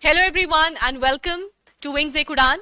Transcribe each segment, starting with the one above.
Hello everyone and welcome to Wings एक उड़ान।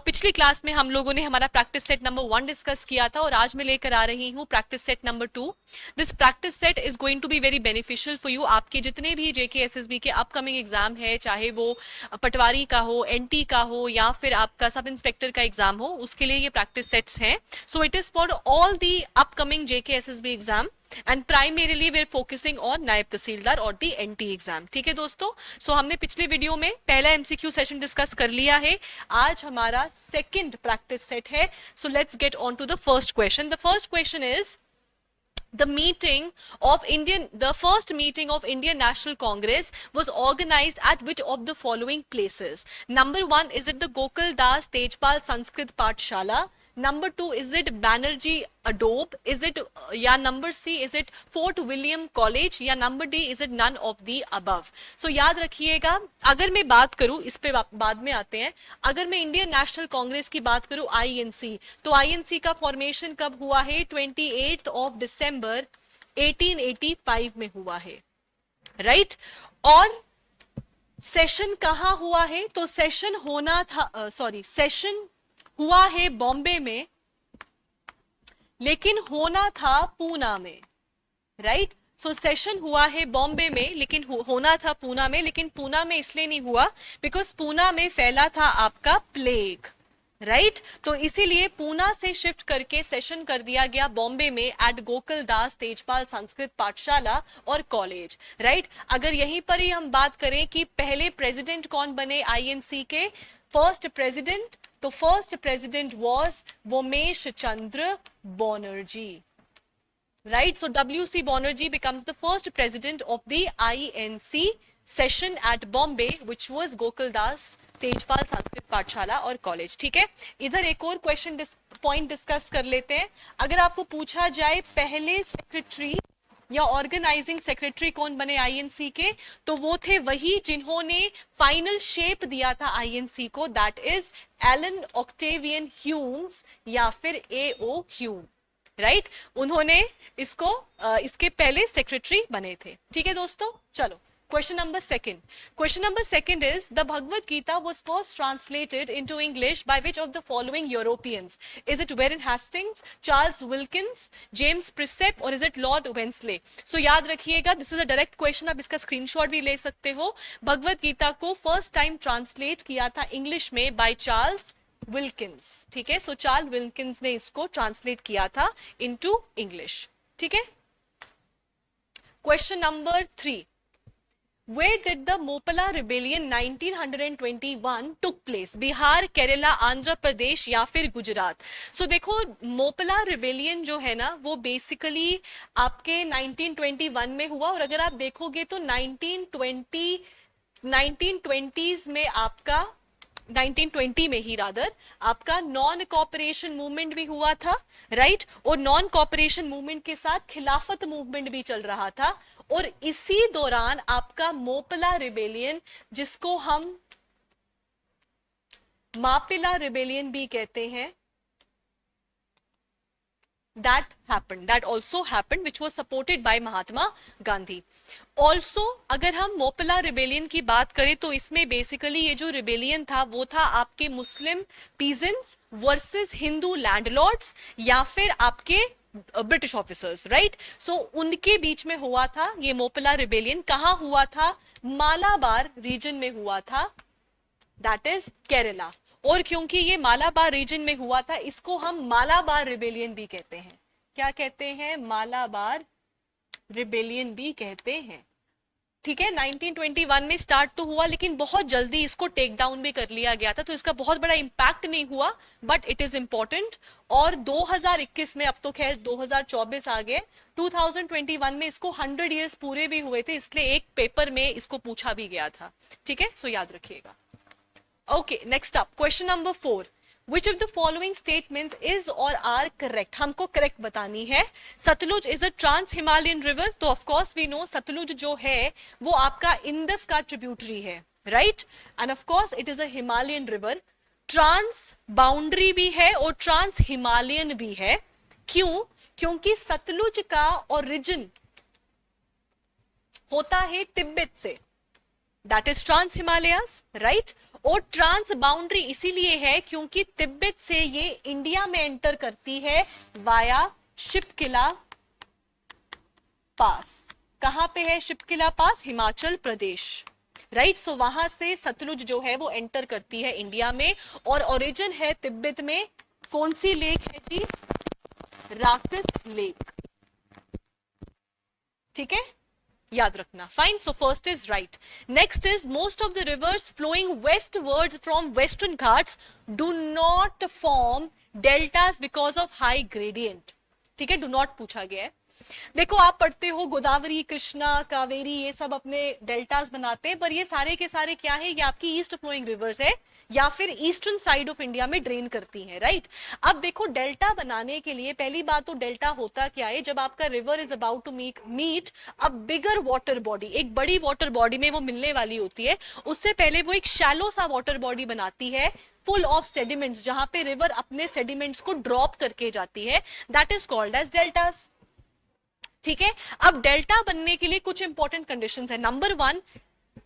पिछली क्लास में हम लोगों ने हमारा प्रैक्टिस सेट नंबर 1 डिस्कस किया था और आज मैं लेकर आ रही हूँ practice set number 2। This practice set is going to be very beneficial for you. आपके जितने भी जेके एसएसबी के अपकमिंग एग्जाम है, चाहे वो पटवारी का हो, एनटी का हो या फिर आपका सब इंस्पेक्टर का एग्जाम हो, उसके लिए ये प्रैक्टिस सेट्स हैं। So it is for all the upcoming JK SSB exam and primarily we are focusing on Naib Tehsildar और दी एनटी एग्जाम। ठीक है दोस्तों, हमने पिछले वीडियो में पहला एमसीक्यू सेशन डिस्कस कर लिया है। आज हमारा सेकंड प्रैक्टिस सेट है। So let's get on to the first question. The first question is the first meeting of Indian National Congress was organized at which of the following places? Number 1, is it the Gokul Das Tejpal Sanskrit Pathshala? Number 2, is it Banerjee Adobe? Is it number C, is it Fort William College? या number D, is it none of the above? So याद रखिएगा, अगर मैं बात करूं, इस पे बाद में आते हैं, अगर मैं इंडियन नेशनल कांग्रेस की बात करूं आईएनसी, तो आईएनसी का फॉर्मेशन कब हुआ है? 28 दिसंबर 1885 में हुआ है, राइट? और सेशन कहां हुआ है? तो सेशन होना था, सेशन हुआ है बॉम्बे में, लेकिन होना था पूना में, राइट? सेशन हुआ है बॉम्बे में, लेकिन होना था पूना में। लेकिन पूना में इसलिए नहीं हुआ बिकॉज पूना में फैला था आपका प्लेग, राइट? तो इसीलिए पूना से शिफ्ट करके सेशन कर दिया गया बॉम्बे में एट गोकुल दास तेजपाल संस्कृत पाठशाला और कॉलेज, राइट? अगर यहीं पर ही हम बात करें कि पहले प्रेसिडेंट कौन बने आईएनसी के, फर्स्ट प्रेसिडेंट, तो first president was Womesh Chandra Banerjee, right? So WC Banerjee becomes the first president of the INC session at Bombay, which was Gokul Das Tejpal Sanskrit पाठशाला और कॉलेज। ठीक है, इधर एक और क्वेश्चन पॉइंट डिस्कस कर लेते हैं। अगर आपको पूछा जाए पहले सेक्रेटरी या ऑर्गेनाइजिंग सेक्रेटरी कौन बने आईएनसी के, तो वो थे वही जिन्होंने फाइनल शेप दिया था आईएनसी को, that is Allan Octavian Hume's या फिर एओ ह्यूम, राइट? उन्होंने इसको इसके पहले सेक्रेटरी बने थे। ठीक है दोस्तों, चलो question number second. Question number second is the Bhagavad Gita was first translated into English by which of the following Europeans? Is it Warren Hastings, Charles Wilkins, James Prinsep और is it Lord Wellesley? So याद रखिएगा, this is a direct question, आप इसका screenshot भी ले सकते हो। भगवत गीता को फर्स्ट टाइम ट्रांसलेट किया था इंग्लिश में बाय चार्ल्स विल्किंस। ठीक है, सो चार्ल्स विल्किंस ने इसको ट्रांसलेट किया था इनटू इंग्लिश। ठीक है, question number 3, Where did the Mopala Rebellion 1921 took place? Bihar, Kerala, Andhra Pradesh या फिर गुजरात? देखो, मोपला रिबेलियन जो है ना, वो बेसिकली आपके 1921 में हुआ। और अगर आप देखोगे तो 1920s में आपका 1920 में ही रादर आपका नॉन कॉपरेशन मूवमेंट भी हुआ था, राइट? और नॉन कॉपरेशन मूवमेंट के साथ खिलाफत मूवमेंट भी चल रहा था। और इसी दौरान आपका मोपला रिबेलियन, जिसको हम मापिला रिबेलियन भी कहते हैं, that also happened, which was supported by Mahatma Gandhi. Also अगर हम मोपला रिबेलियन की बात करें तो इसमें बेसिकली ये जो रिबेलियन था वो था आपके मुस्लिम पीजेंट्स वर्सेस हिंदू लैंडलॉर्ड्स या फिर आपके ब्रिटिश ऑफिसर्स, राइट? उनके बीच में हुआ था ये मोपला रिबेलियन। कहां हुआ था? मालाबार रीजन में हुआ था, दैट इज केरला। और क्योंकि ये मालाबार रीजन में हुआ था, इसको हम मालाबार रिबेलियन भी कहते हैं। क्या कहते हैं? मालाबार रिबेलियन भी कहते हैं। ठीक है, 1921 में स्टार्ट तो हुआ, लेकिन बहुत जल्दी इसको टेक डाउन भी कर लिया गया था, तो इसका बहुत बड़ा इंपैक्ट नहीं हुआ, बट इट इज इंपॉर्टेंट। और 2021 में, अब तो खैर 2024 आ गए, 2021 में इसको 100 ईयर्स पूरे भी हुए थे, इसलिए एक पेपर में इसको पूछा भी गया था। ठीक है, सो याद रखिएगा। Okay, next up, question number 4. Which of the following statements is or are correct? हमको correct बतानी है। Sutlej is a trans-Himalayan river, तो of course we know Sutlej जो है वो आपका इंडस का ट्रिब्यूटरी है, right? And of course it is a Himalayan river. Trans boundary भी है और ट्रांस हिमालयन भी है। क्यों? क्योंकि सतलुज का ओरिजिन होता है तिब्बत से, that is trans Himalayas, right. और ट्रांस बाउंड्री इसीलिए है क्योंकि तिब्बत से ये इंडिया में एंटर करती है वाया शिपकिला पास। कहां पे है शिपकिला पास? हिमाचल प्रदेश, राइट। सो वहां से सतलुज जो है वो एंटर करती है इंडिया में, और ओरिजिन है तिब्बत में। कौन सी लेक है जी? राकत लेक, ठीक है, याद रखना। Fine, so first is right. Next is most of the rivers flowing westwards from Western Ghats do not form deltas because of high gradient, ठीक है, डू नॉट पूछा गया है। देखो आप पढ़ते हो गोदावरी, कृष्णा, कावेरी, ये सब अपने डेल्टास बनाते हैं, पर ये सारे के सारे क्या है? ये आपकी ईस्ट फ्लोइंग रिवर्स है या फिर ईस्टर्न साइड ऑफ इंडिया में ड्रेन करती हैं, राइट। अब देखो डेल्टा बनाने के लिए पहली बात तो डेल्टा होता क्या है? जब आपका river is about to meet a bigger water body, एक बड़ी वाटर बॉडी में वो मिलने वाली होती है, उससे पहले वो एक शैलो सा वाटर बॉडी बनाती है फुल ऑफ सेडिमेंट्स, जहां पे रिवर अपने सेडिमेंट्स को ड्रॉप करके जाती है, that is called as deltas, ठीक है। अब डेल्टा बनने के लिए कुछ इंपॉर्टेंट कंडीशंस है। नंबर 1,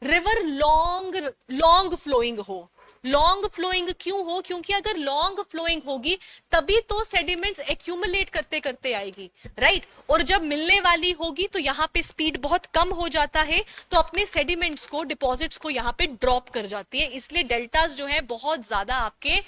रिवर लॉन्ग फ्लोइंग हो। लॉन्ग फ्लोइंग क्यों हो? क्योंकि अगर लॉन्ग फ्लोइंग होगी तभी तो सेडिमेंट्स एक्यूमुलेट करते करते आएगी, राइट। और जब मिलने वाली होगी तो यहाँ पे स्पीड बहुत कम हो जाता है, तो अपने सेडिमेंट्स को, डिपॉजिट्स को यहाँ पे ड्रॉप कर जाती है, इसलिए डेल्टास जो है बहुत ज्यादा आपके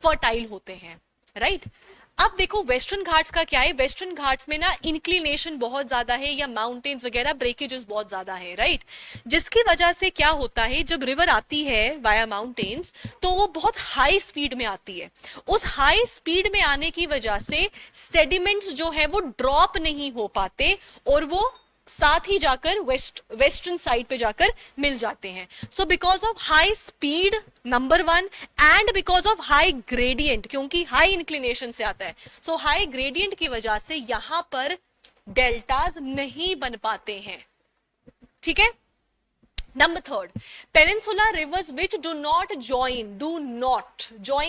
फर्टाइल होते हैं, राइट। अब देखो वेस्टर्न घाट्स का क्या है? वेस्टर्न घाट्स में ना इंक्लिनेशन बहुत ज्यादा है, या माउंटेन्स वगैरह ब्रेकेजेस बहुत ज्यादा है, राइट। जिसकी वजह से क्या होता है, जब रिवर आती है वाया माउंटेन्स तो वो बहुत हाई स्पीड में आती है। उस हाई स्पीड में आने की वजह से सेडिमेंट्स जो है वो ड्रॉप नहीं हो पाते और वो साथ ही जाकर वेस्टर्न साइड पे जाकर मिल जाते हैं। So because of high speed number 1 and because of high gradient, क्योंकि हाई इंक्लिनेशन से आता है, सो हाई ग्रेडियंट की वजह से यहां पर डेल्टाज नहीं बन पाते हैं, ठीक है। Number 3, peninsular rivers which do not join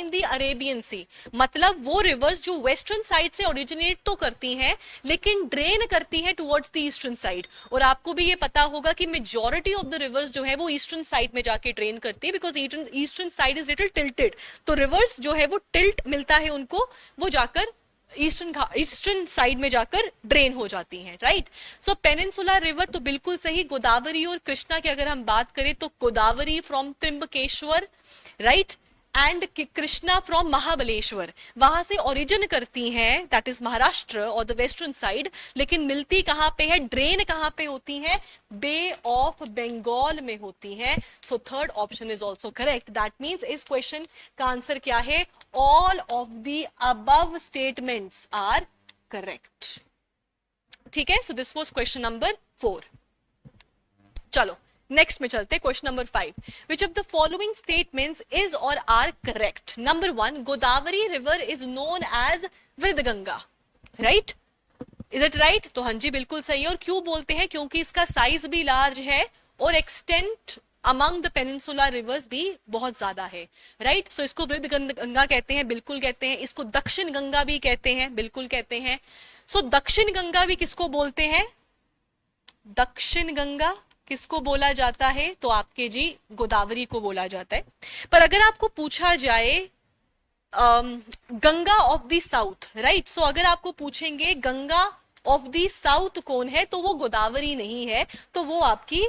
the Arabian Sea, मतलब वो rivers जो वेस्टर्न साइड से ओरिजिनेट तो करती हैं लेकिन ड्रेन करती हैं टुवर्ड्स द ईस्टर्न साइड। और आपको भी ये पता होगा कि मेजॉरिटी ऑफ द रिवर्स जो है वो ईस्टर्न साइड में जाके ड्रेन करती है, because eastern side is little tilted, तो रिवर्स जो है वो टिल्ट मिलता है उनको, वो जाकर ईस्टर्न साइड में जाकर ड्रेन हो जाती हैं, राइट। सो पेनिनसुलर रिवर तो बिल्कुल सही। गोदावरी और कृष्णा की अगर हम बात करें तो Godavari from Trimbakeshwar, right, and Krishna from Mahabaleshwar, वहां से ओरिजिन करती हैं, दैट इज महाराष्ट्र और द वेस्टर्न साइड, लेकिन मिलती कहां पे है, ड्रेन कहां पे होती हैं? बे ऑफ बंगाल में होती हैं। So third option is also correct. That means इस क्वेश्चन का आंसर क्या है? All of the above statements are correct, ठीक है। So this was question number 4। चलो नेक्स्ट में चलते, question number 5। Which of the following statements is और are correct? Number 1, Godavari river is known as Vriddhaganga, right, is it right? तो हाँ जी बिल्कुल सही है। और क्यों बोलते हैं? क्योंकि इसका साइज भी लार्ज है और extent among the peninsular reverse भी बहुत ज्यादा है, राइट। सो इसको वृद्ध गंगा कहते हैं, बिल्कुल कहते हैं। इसको दक्षिण गंगा भी कहते हैं, बिल्कुल कहते हैं। सो दक्षिण गंगा भी किसको बोलते हैं? दक्षिण गंगा किसको बोला जाता है? तो आपके जी गोदावरी को बोला जाता है। पर अगर आपको पूछा जाए Ganga of the south, right, so अगर आपको पूछेंगे गंगा ऑफ द साउथ कौन है, तो वो गोदावरी नहीं है, तो वो आपकी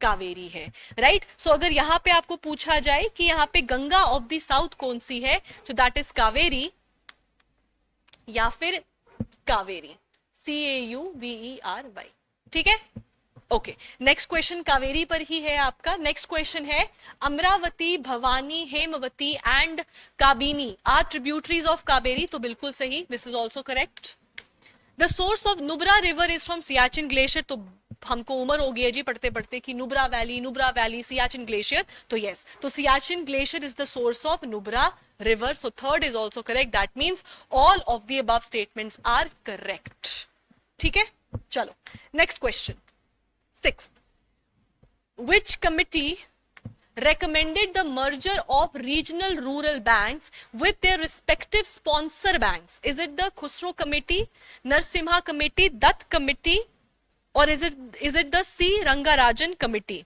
कावेरी है, राइट। सो अगर यहाँ पे आपको पूछा जाए कि यहाँ पे गंगा ऑफ द साउथ कौन सी है, सो दैट इज कावेरी या फिर कावेरी, CAUVERY, ठीक है। ओके, नेक्स्ट क्वेश्चन कावेरी पर ही है आपका। नेक्स्ट क्वेश्चन है Amravati, Bhavani, Hemavati and Kabini are tributaries of Kaveri, तो बिल्कुल सही, this is also correct. The source of Nubra river is from Siachen glacier, तो हमको उम्र हो गई है जी पढ़ते पढ़ते कि नुब्रा वैली सियाचिन ग्लेशियर, तो यस, तो Siachen glacier is the source of Nubra river, so third is also correct. That means all of the above statements are correct, ठीक है। चलो next question 6th, which committee recommended the merger of regional rural banks with their respective sponsor banks? Is it the Khusro committee, Narsimha committee, Dutt committee, or is it the C Rangarajan committee?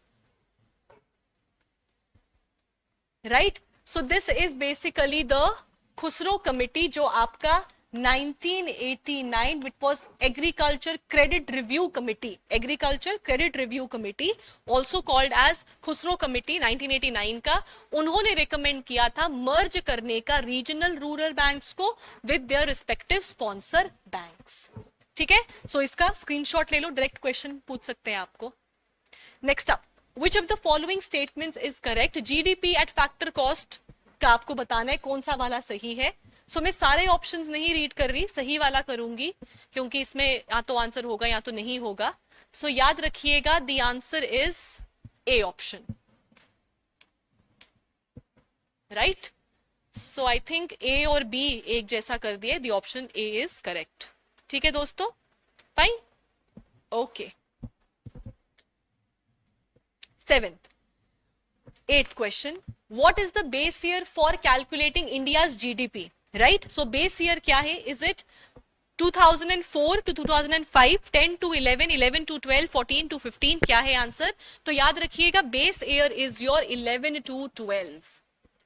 Right. So this is basically the Khusro committee जो आपका 1989 which was agriculture credit review committee also called as Khusro committee 1989 का उन्होंने recommend किया था मर्ज करने का regional rural banks को with their respective sponsor banks. ठीक है. सो इसका स्क्रीनशॉट ले लो, डायरेक्ट क्वेश्चन पूछ सकते हैं आपको. Next up, which of the following statements is correct? GDP at factor cost का आपको बताना है कौन सा वाला सही है. सो मैं सारे ऑप्शंस नहीं रीड कर रही, सही वाला करूंगी क्योंकि इसमें या तो आंसर होगा या तो नहीं होगा. सो याद रखिएगा the answer is A option. Right. So I think A और बी एक जैसा कर दिए. The option A is correct. ठीक है दोस्तों, fine. Okay. 7th, 8th question, what is the base year for calculating India's GDP? Right? So base year क्या है? Is it 2004 to 2005, 10 to 11, 11 to 12, 14 to 15? क्या है आंसर? तो याद रखिएगा base year is your 11 to 12.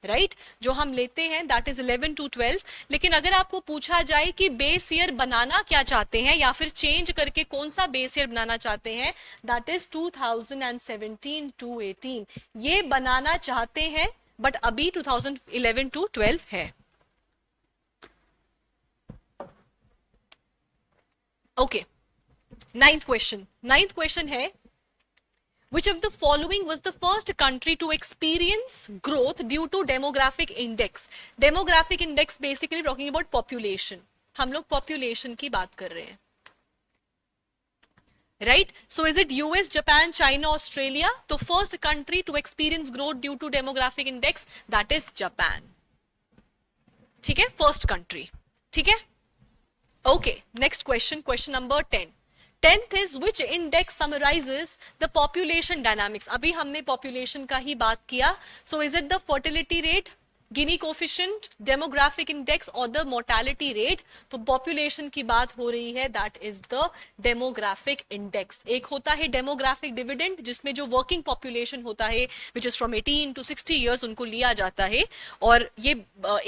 Right. जो हम लेते हैं दैट इज 11 to 12. लेकिन अगर आपको पूछा जाए कि बेस ईयर बनाना क्या चाहते हैं या फिर चेंज करके कौन सा बेस ईयर बनाना चाहते हैं, दैट इज 2017 to 18. ये बनाना चाहते हैं बट अभी 2011 to 12 है. ओके. 9th क्वेश्चन है which of the following was the first country to experience growth due to demographic index? Demographic index basically talking about population. हम लोग population की बात कर रहे हैं. Right? So is it US, Japan, China, Australia? तो first country to experience growth due to demographic index, that is Japan. ठीक है, first country. ठीक है. Okay, next question number 10. 10th is which index summarizes the population dynamics? अभी हमने population का ही बात किया. So is it the fertility rate, Gini coefficient, demographic index or the mortality rate? तो population की बात हो रही है, that is the demographic index. एक होता है demographic dividend जिसमें जो working population होता है which is from 18 to 60 years उनको लिया जाता है और ये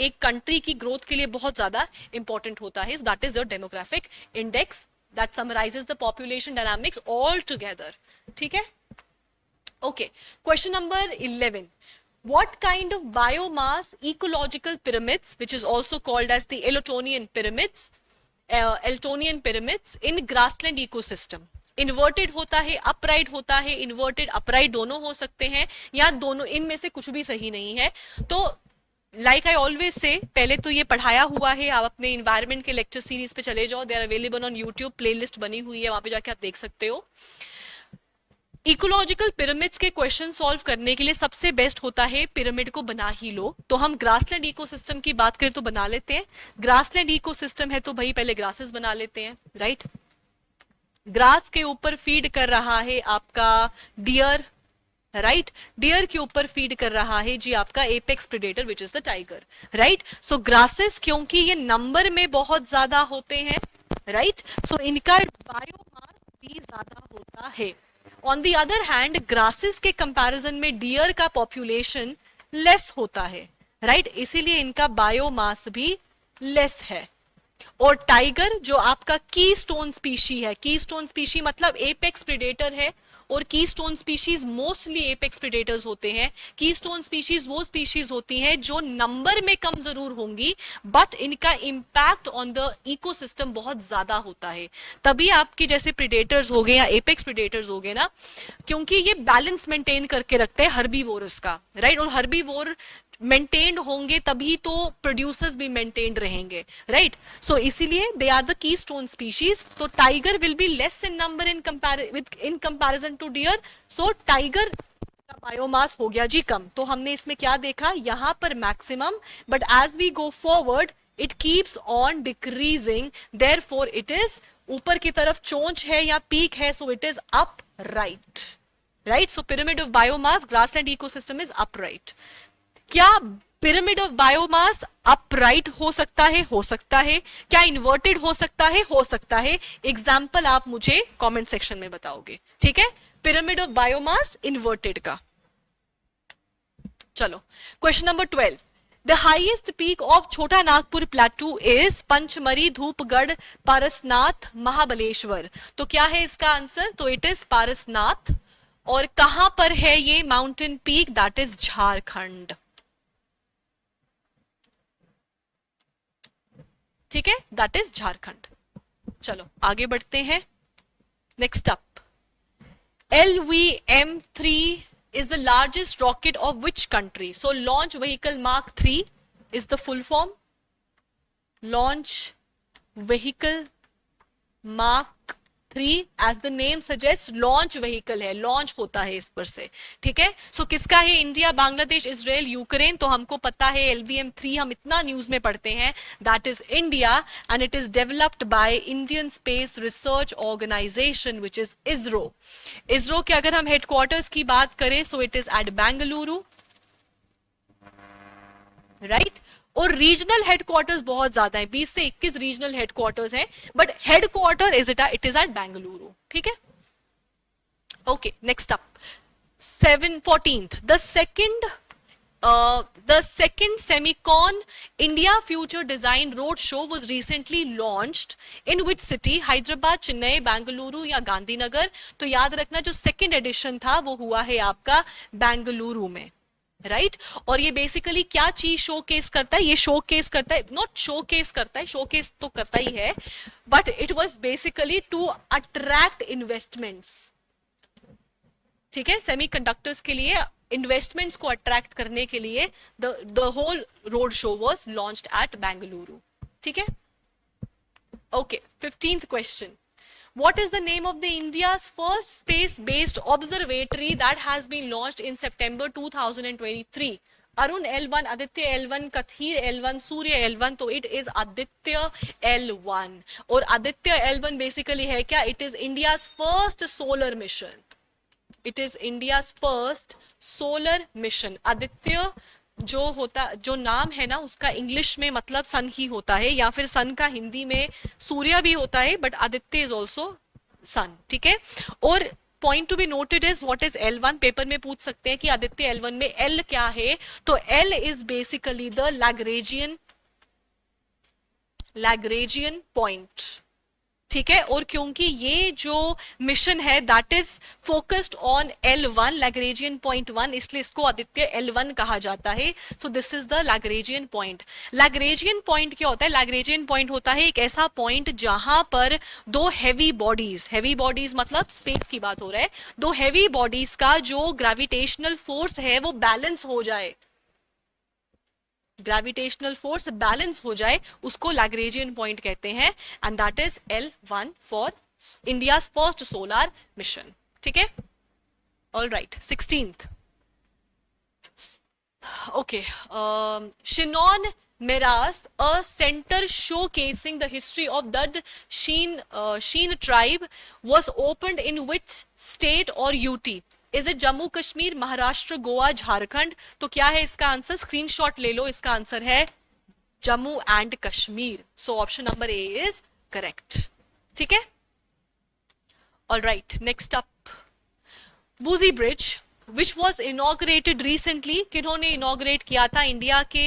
एक country की growth के लिए बहुत ज़्यादा important होता है. So that is the demographic index that summarizes the population dynamics all together. ठीक है. Okay. Question number 11. What kind of biomass ecological pyramids, which is also called as the Eltonian pyramids in grassland ecosystem? Inverted होता है, upright होता है, inverted upright दोनों हो सकते हैं या दोनों इनमें से कुछ भी सही नहीं है. तो लाइक आई ऑलवेज से पहले तो ये पढ़ाया हुआ है, आप अपने इन्वायरमेंट के लेक्चर सीरीज पे चले जाओ, they are available on YouTube, playlist बनी हुई है, वहां पे जाके आप देख सकते हो. इकोलॉजिकल पिरामिड्स के क्वेश्चन सॉल्व करने के लिए सबसे बेस्ट होता है पिरामिड को बना ही लो. तो हम ग्रासलैंड इकोसिस्टम की बात करें तो बना लेते हैं. ग्रासलैंड इकोसिस्टम है तो भाई पहले ग्रासेस बना लेते हैं. राइट. ग्रास के ऊपर फीड कर रहा है आपका डियर. राइट. डियर के ऊपर फीड कर रहा है जी आपका apex predator which is the tiger. Right. So grasses क्योंकि ये नंबर में बहुत ज्यादा होते हैं, राइट, सो इनका बायोमास भी ज्यादा होता है. On the other hand grasses के कंपैरिजन में डियर का पॉपुलेशन लेस होता है. राइट. इसीलिए इनका बायोमास भी लेस है. और टाइगर जो आपका कीस्टोन स्पीशी है, कीस्टोन स्पीशी मतलब एपेक्स प्रेडेटर है और keystone species mostly apex predators होते हैं. कीस्टोन स्पीशीज वो स्पीशीज होती हैं जो नंबर में कम जरूर होंगी बट इनका इंपैक्ट ऑन द इकोसिस्टम बहुत ज्यादा होता है. तभी आपके जैसे प्रेडेटर्स हो गए या एपेक्स प्रेडेटर्स हो गए ना, क्योंकि ये बैलेंस मेंटेन करके रखते हैं हर्बीवोरस का. राइट. और हर्बीवोर मेंटेन्ड होंगे तभी तो प्रोड्यूसर्स भी मेंटेन्ड रहेंगे. राइट. सो इसीलिए they are the keystone species. तो tiger will be less in number in comparison to deer. So tiger का बायोमास हो गया जी कम. तो हमने इसमें क्या देखा, यहां पर maximum, but as we go forward it keeps on decreasing, therefore it is ऊपर की तरफ चोंच है या पीक है, so it is upright. Right. So pyramid of biomass grassland ecosystem is upright. क्या पिरामिड ऑफ बायोमास अपराइट हो सकता है? हो सकता है. क्या इन्वर्टेड हो सकता है? हो सकता है. एग्जाम्पल आप मुझे कमेंट सेक्शन में बताओगे. ठीक है. पिरामिड ऑफ बायोमास इन्वर्टेड का. चलो, question number 12. The highest peak of Chota Nagpur Plateau is Pachmarhi, Dhupgarh, Parasnath, Mahabaleshwar. तो क्या है इसका आंसर? तो इट इज पारसनाथ. और कहां पर है ये mountain peak? That is Jharkhand. ठीक है, दैट इज झारखंड. चलो आगे बढ़ते हैं. Next up, LVM-3 is the largest rocket of which country? So launch vehicle Mark 3 is the full form. Launch vehicle Mark 3 as the name suggests launch vehicle है, launch होता है इस पर से. ठीक है, so किसका है? India, Bangladesh, Israel, Ukraine. तो हमको पता है LVM-3 हम इतना न्यूज में पढ़ते हैं, that is India and it is developed by Indian Space Research Organization which is ISRO. ISRO के अगर हम हेडक्वार्टर्स की बात करें, so it is at Bengaluru, right. और रीजनल हेडक्वार्टर्स बहुत ज्यादा है, 20 से 21 रीजनल हेडक्वार्टर्स हैं, but headquarter it is at Bengaluru. ठीक है, okay. Next up, 14th, the second Semicon India Future Design Road Show was recently launched in which city? Hyderabad, Chennai, Bengaluru या गांधीनगर. तो याद रखना जो सेकेंड एडिशन था वो हुआ है आपका बेंगलुरु में, राइट. और ये बेसिकली क्या चीज शो केस करता है? ये शो केस करता है, नॉट शो केस करता है, शो केस तो करता ही है, but it was basically to attract investments. ठीक है, सेमीकंडक्टर्स के लिए इन्वेस्टमेंट्स को अट्रैक्ट करने के लिए the whole road show was launched at Bengaluru. ठीक है, okay. 15th question, what is the name of the India's first space-based observatory that has been launched in September 2023? Arun L1, Aditya L1, Kathir L1, Surya L1. तो it is Aditya L1. और Aditya L1 basically है क्या? It is India's first solar mission. It is India's first solar mission. Aditya जो नाम है ना उसका English में मतलब सन ही होता है, या फिर सन का हिंदी में सूर्य भी होता है, बट आदित्य इज ऑल्सो सन. ठीक है, और point to be noted is what is L1. Paper में पूछ सकते हैं कि आदित्य L1 में L क्या है, तो L is basically the Lagrangian point. ठीक है, और क्योंकि ये जो मिशन है that is focused on L1, Lagrangian point 1, इसलिए इसको आदित्य L1 कहा जाता है. So this is the Lagrangian point. Lagrangian point क्या होता है? लैग्रेजियन पॉइंट होता है एक ऐसा पॉइंट जहां पर दो हैवी बॉडीज मतलब स्पेस की बात हो रहा है, दो हैवी बॉडीज का जो ग्रेविटेशनल फोर्स है वो बैलेंस हो जाए, ग्रेविटेशनल फोर्स बैलेंस हो जाए, उसको लैग्रेजियन पॉइंट कहते हैं. And that is L1 for India's first solar mission. ठीक है, all right. 16th, okay. Shinon Meras, a center showcasing the history of the Sheen tribe, was opened in which state or UT? Is it Jammu Kashmir, Maharashtra, Goa, Jharkhand? तो क्या है इसका answer? Screenshot ले लो, इसका answer है Jammu and Kashmir. So option number A is correct. ठीक है, all right. Next up, Buzi bridge which was inaugurated recently. किन्होंने इनॉग्रेट किया था? इंडिया के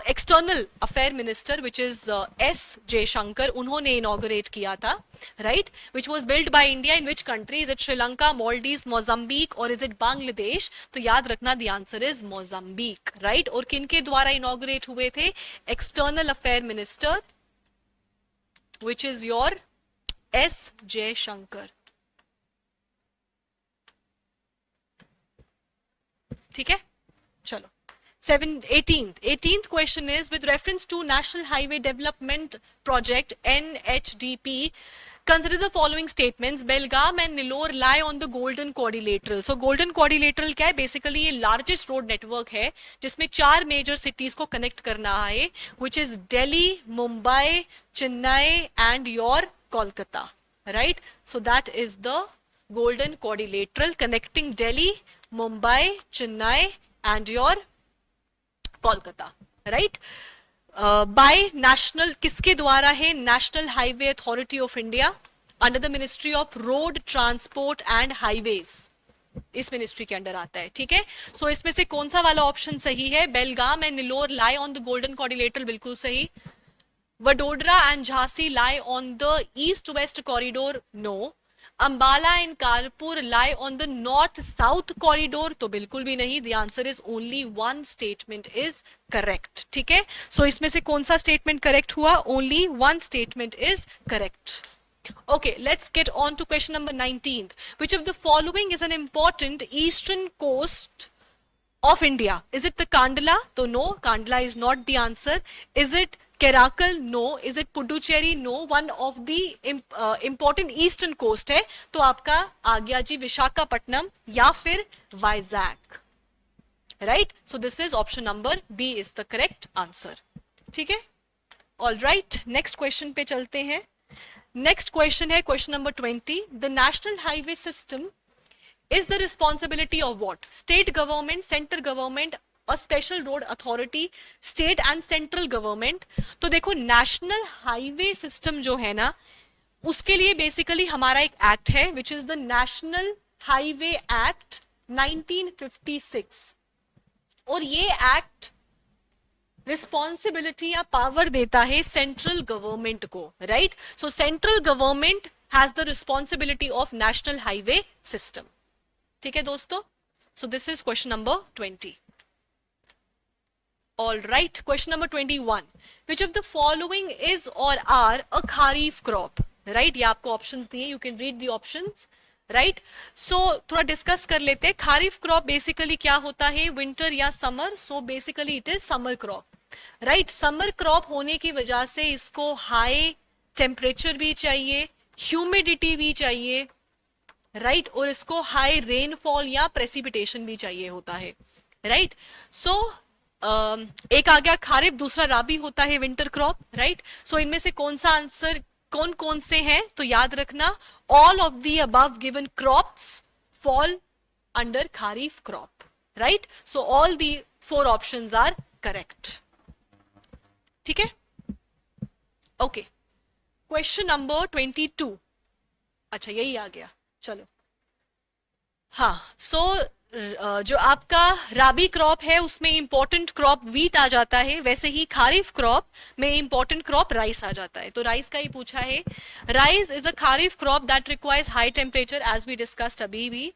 external affair minister which is S Jaishankar, उन्होंने इनॉग्रेट किया था, right. Which was build by India in which country? Is it Sri Lanka, Maldives, Mozambique और is it Bangladesh? तो याद रखना the answer is Mozambique, right. और किनके द्वारा इनॉग्रेट हुए थे? External affair minister which is your S Jaishankar. ठीक है, चलो. 18th question is with reference to National Highway Development Project NHDP, consider the following statements. Belgaum and Nellore lie on the Golden Quadrilateral. So Golden Quadrilateral क्या है? Basically ये largest road network है जिसमें 4 major cities को connect करना है, which is Delhi, Mumbai, Chennai and your Kolkata, right? So that is the Golden Quadrilateral connecting Delhi, Mumbai, Chennai and your Kolkata, right? By national, किसके द्वारा है? National Highway Authority of India under the Ministry of Road Transport and Highways, इस ministry के under आता है, ठीक है। So इसमें से कौन सा वाला ऑप्शन सही है? Belgaum and Nellore lie on the golden quadrilateral, बिल्कुल सही। Vadodara and Jhansi lie on the east west corridor, no. Ambala and Kanpur lie on the north south corridor, तो बिल्कुल भी नहीं। The answer is only one statement is correct, ठीक है। सो इसमें से कौन सा स्टेटमेंट करेक्ट हुआ? Only one statement is correct. Okay, let's get on to question number 19th. Which of the following is an important eastern coast of India? Is it the Kandla? So no, Kandla is not the answer. Is it Karakal? No. Is it Puducherry? No. One of the important eastern coast है, तो आपका आ गया जी विशाखापट्टनम या फिर Vizag, right? So this is option number B is the correct answer. ठीक है? All right. Next question पे चलते हैं। नेक्स्ट क्वेश्चन है question number 20। The national highway system is the responsibility of what? State government, central government, a special road authority, state and central government. तो देखो national highway system जो है ना, उसके लिए बेसिकली हमारा एक एक्ट है which is the national highway act 1956, और ये एक्ट रिस्पॉन्सिबिलिटी या पावर देता है सेंट्रल गवर्नमेंट को, right. So central government has the responsibility of national highway system, ठीक है दोस्तों। So this is question number 20। All right, question number 21। Which of the following is और are a kharif crop, right. ये आपको options दिए, you can read the options, right. So थोड़ा discuss कर लेते हैं। खारीफ क्रॉप बेसिकली क्या होता है? विंटर या summer. So basically it is summer crop, right. Summer crop होने की वजह से इसको हाई टेम्परेचर भी चाहिए, ह्यूमिडिटी भी चाहिए, राइट, और इसको हाई रेनफॉल या प्रेसिपिटेशन भी चाहिए होता है, राइट। सो एक आ गया खारिफ, दूसरा राबी होता है विंटर क्रॉप, राइट। सो इनमें से कौन सा आंसर कौन कौन से हैं? तो याद रखना, all of the above given crops fall under kharif crop, right. So all the 4 options are correct, ठीक है। Okay, question number 22। अच्छा यही आ गया, चलो। हाँ, सो जो आपका राबी क्रॉप है उसमें इंपॉर्टेंट क्रॉप वीट आ जाता है, वैसे ही खारिफ क्रॉप में इंपॉर्टेंट क्रॉप राइस आ जाता है। तो राइस का ही पूछा है। Rice is a kharif crop that requires high temperature as we discussed अभी भी,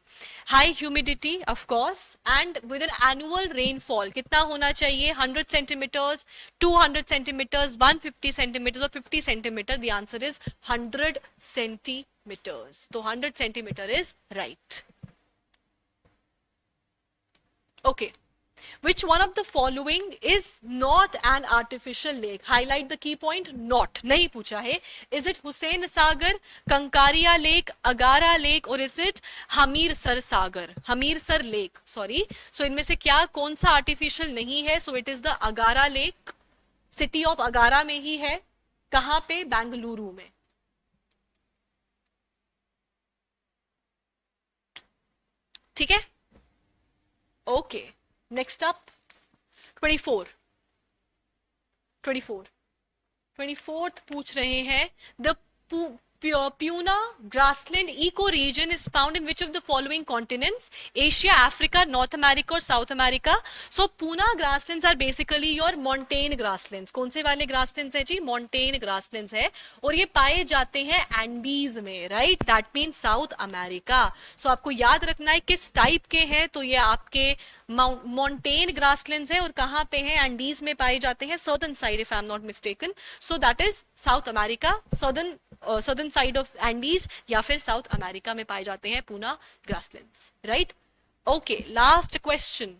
high humidity of course, and with an annual rainfall कितना होना चाहिए? 100 सेंटीमीटर्स, 200 सेंटीमीटर्स, 150 सेंटीमीटर्स और 50 centimetre. The answer is 100 centimetres. तो 100 centimetre is right. Okay, which one of the following is not an artificial lake? Highlight the key point. Not नहीं पूछा है। Is it Hussain Sagar, Kankaria lake, Agara lake, और is it Hamirsar Sagar, Hamirsar lake, sorry. So इनमें से क्या कौन सा आर्टिफिशियल नहीं है? So it is the Agara lake. City of Agara में ही है। कहां पे? बेंगलुरु में, ठीक है। ओके, नेक्स्ट अप 24 पूछ रहे हैं, the Puna grassland ecoregion is found in which of the following continents? Asia, Africa, North America और South America. So Puna grasslands are basically your montane grasslands. कौन से वाले grasslands है जी? Montane grasslands है, और ये पाए जाते हैं एंडीज में, right? That means South America. So आपको याद रखना है किस टाइप के हैं। तो ये आपके montane grasslands है, और कहाँ पे हैं? एंडीज में पाए जाते हैं, southern side if I am not mistaken. So that is South America, southern side of Andes या फिर साउथ अमेरिका में पाए जाते हैं Poona grasslands, right. Okay, last question.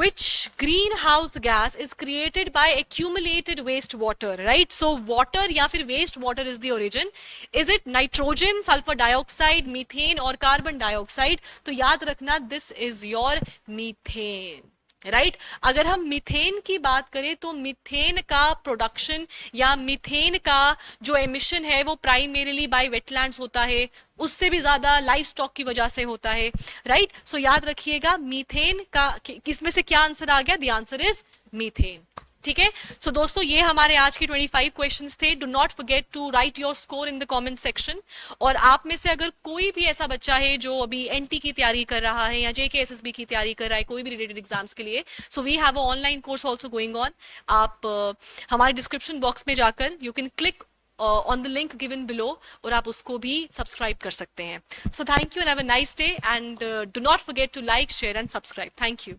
Which greenhouse gas is created by accumulated waste water, right? So water या फिर waste water is the origin. Is it nitrogen, sulfur dioxide, methane और carbon dioxide? तो याद रखना, this is your methane, right. अगर हम methane की बात करें तो मीथेन का प्रोडक्शन या मीथेन का जो एमिशन है वो प्राइमरीली बाय वेटलैंड्स होता है, उससे भी ज्यादा लाइफ स्टॉक की वजह से होता है, राइट। सो याद रखिएगा मीथेन का किसमें से क्या आंसर आ गया? द आंसर इज मीथेन, ठीक है। सो दोस्तों ये हमारे आज के 25 क्वेश्चंस थे। Do not forget to write your score in the comment section. और आप में से अगर कोई भी ऐसा बच्चा है जो अभी एनटी की तैयारी कर रहा है या जेकेएसएसबी की तैयारी कर रहा है, कोई भी रिलेटेड एग्जाम्स के लिए, so we have a online course also going on. आप हमारे डिस्क्रिप्शन बॉक्स में जाकर you can click on the link given below और आप उसको भी सब्सक्राइब कर सकते हैं। So thank you and have a nice day and do not forget to like share and subscribe. Thank you.